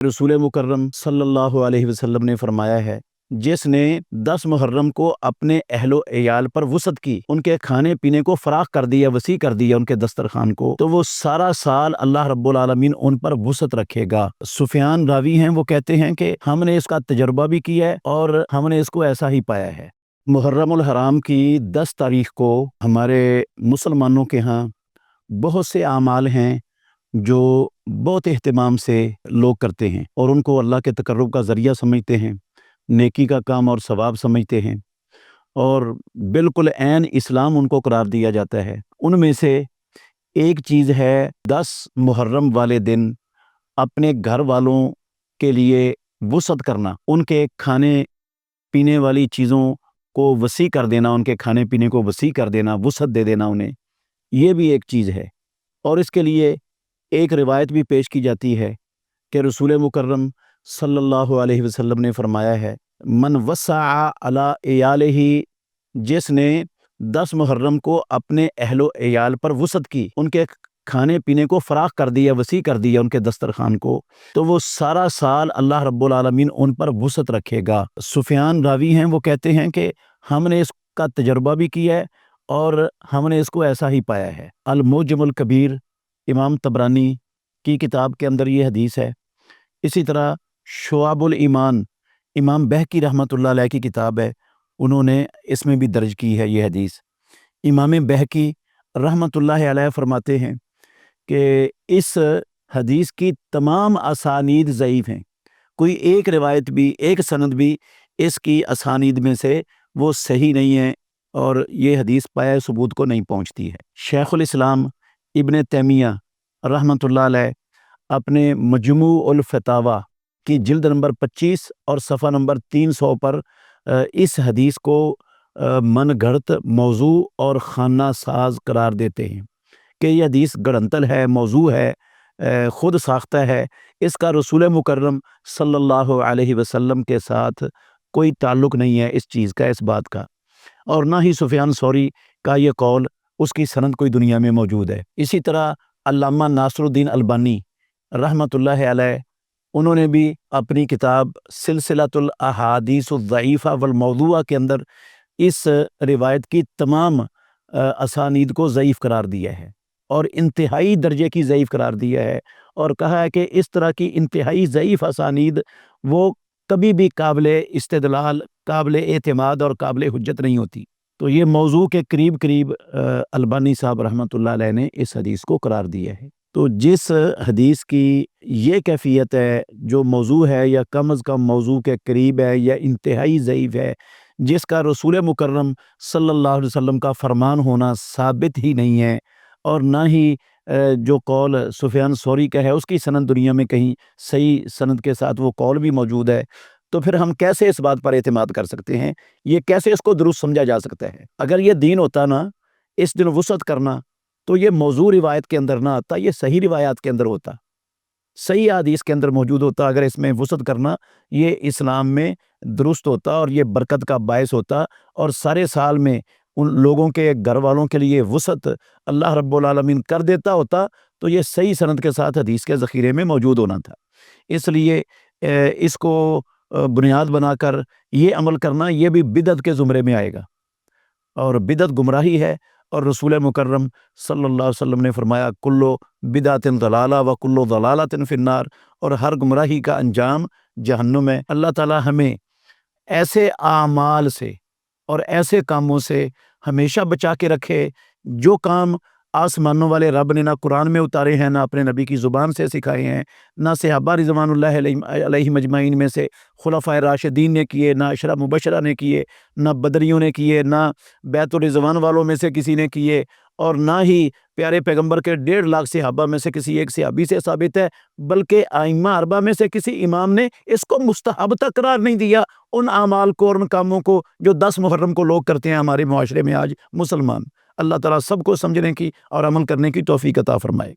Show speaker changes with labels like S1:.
S1: रसूल मुकर्रम सल्लल्लाहु अलैहि वसल्लम ने फरमाया है, जिसने 10 मुहर्रम को अपने अहलो एयाल पर वुसअत की, उनके खाने पीने को फराख कर दिया, वसी कर दिया उनके दस्तरखान को, तो वो सारा साल अल्लाह रब्बुल आलमीन उन पर वुसअत रखेगा। सुफियान रावी हैं, वो कहते हैं कि हमने इसका तजर्बा भी किया है और हमने इसको ऐसा ही पाया है। मुहर्रमुल हराम की 10 तारीख को हमारे मुसलमानों के यहाँ बहुत से आमाल हैं जो बहुत एहतमाम से लोग करते हैं और उनको अल्लाह के तकर्रुब का ज़रिया समझते हैं, नेकी का काम और सवाब समझते हैं और बिल्कुल ऐन इस्लाम उनको करार दिया जाता है। उनमें से एक चीज़ है 10 मुहर्रम वाले दिन अपने घर वालों के लिए वुसअत करना, उनके खाने पीने वाली चीज़ों को वसी कर देना, उनके खाने पीने को वसी कर देना, वुसअत दे देना उन्हें, ये भी एक चीज़ है। और इसके लिए एक रिवायत भी पेश की जाती है कि रसूल मुकर्रम सल्लल्लाहु अलैहि वसल्लम ने फरमाया है, मन वस्सा अला एयालिही, जिसने 10 मुहर्रम को अपने अहलो एयाल पर वुसअत की, उनके खाने पीने को फराख कर दिया, वसी कर दिया उनके दस्तरखान को, तो वो सारा साल अल्लाह रब्बुल आलमीन उन पर वुसअत रखेगा। सुफियान रावी हैं, वो कहते हैं कि हमने इसका तजर्बा भी किया है और हमने इसको ऐसा ही पाया है। अल मुजमुल कबीर इमाम तबरानी की किताब के अंदर ये हदीस है। इसी तरह शुआबुल ईमान इमाम बहकी रहमतुल्लाह अलैह की किताब है, उन्होंने इसमें भी दर्ज की है ये हदीस। इमाम बहकी रहमतुल्लाह अलैह फरमाते हैं कि इस हदीस की तमाम असानीद ज़ईफ़ हैं, कोई एक रिवायत भी, एक सनद भी इसकी असानीद में से वो सही नहीं है और ये हदीस पाया सबूत को नहीं पहुँचती है। शेखुल इस्लाम इब्न तैमिया रहमतुल्लाह अलैह अपने मजमू फतावा की जिल्द नंबर 25 और सफ़ा नंबर 300 पर इस हदीस को मनगढ़ंत मौजू और खाना साज करार देते हैं कि यह हदीस गढ़ंतल है, मौजू है, ख़ुद साख्ता है, इसका रसूल मुकर्रम सल्लल्लाहु अलैहि वसल्लम के साथ कोई ताल्लुक़ नहीं है इस चीज़ का, इस बात का, और ना ही सुफियान सौरी का ये कौल, उसकी सनद कोई दुनिया में मौजूद है। इसी तरह अल्लामा नासरुद्दीन अलबानी रहमतुल्लाह अलैह, उन्होंने भी अपनी किताब सिलसिलतुल अहादीसुल ज़ईफ़ा वल मौज़ूआ के अंदर इस रिवायत की तमाम असानीद को ज़ईफ़ करार दिया है और इंतहाई दर्जे की ज़ईफ़ करार दिया है और कहा है कि इस तरह की इंतहाई ज़ईफ़ असानीद वो कभी भी काबिले इस्तेदलाल, काबिले एतमाद और काबिले हुज्जत नहीं होती। तो ये मौजू के करीब करीब अलबानी साहब रहमतुल्लाह अलैह ने इस हदीस को करार दिया है। तो जिस हदीस की ये कैफियत है, जो मौजू है या कम अज़ कम मौजू के करीब है या इंतहाई ज़ईफ़ है, जिसका रसूल मुकर्रम सल्लल्लाहु अलैहि वसल्लम का फरमान होना साबित ही नहीं है और ना ही जो कौल सुफियान सौरी का है उसकी सनद दुनिया में कहीं सही सनद के साथ वो कौल भी मौजूद है, तो फिर हम कैसे इस बात पर एतमाद कर सकते हैं? ये कैसे इसको दुरुस्त समझा जा सकता है? अगर ये दीन होता ना, इस दिन वुसअत करना, तो ये मौजू रिवायत के अंदर ना आता, ये सही रिवायात के अंदर होता, सही हदीस के अंदर मौजूद होता। अगर इसमें वुसअत करना ये इस्लाम में दुरुस्त होता और ये बरकत का बायस होता और सारे साल में उन लोगों के घर वालों के लिए वुसअत अल्लाह रब्बुल आलमीन कर देता होता, तो ये सही सनद के साथ हदीस के ज़ख़ीरे में मौजूद होना था। इसलिए इसको बुनियाद बनाकर ये अमल करना, ये भी बिदअत के ज़ुमरे में आएगा और बिदअत गुमराही है। और रसूल मुकर्रम सल्लल्लाहु अलैहि वसल्लम ने फरमाया, कुल्लु बिदअतिन ज़लाला व कुल्लु ज़लालतिन फिन्नार, और हर गुमराही का अंजाम जहन्नुम है। अल्लाह ताला हमें ऐसे आमाल से और ऐसे कामों से हमेशा बचा के रखे जो काम आसमानों वाले रब ने ना कुरान में उतारे हैं, ना अपने नबी की ज़ुबान से सिखाए हैं, ना सहाबा रिज़वानुल्लाह अलैहिम अजमाइन में से खुलफ़ाए राशिदीन ने किए, ना अशरा मुबशरा ने किए, ना बदरियों ने किए, ना बैतुर रिज़वान वालों में से किसी ने किए, और ना ही प्यारे पैगंबर के 1.5 लाख सहाबा में से किसी एक सहाबी से साबित है, बल्कि आइम्मा अरबा में से किसी इमाम ने इसको मुस्तहब तक करार नहीं दिया, उन आमाल को और उन कामों को जो 10 मुहर्रम को लोग करते हैं हमारे मुआशरे में आज मुसलमान। अल्लाह ताला सबको समझने की और अमल करने की तौफीक अता फरमाए।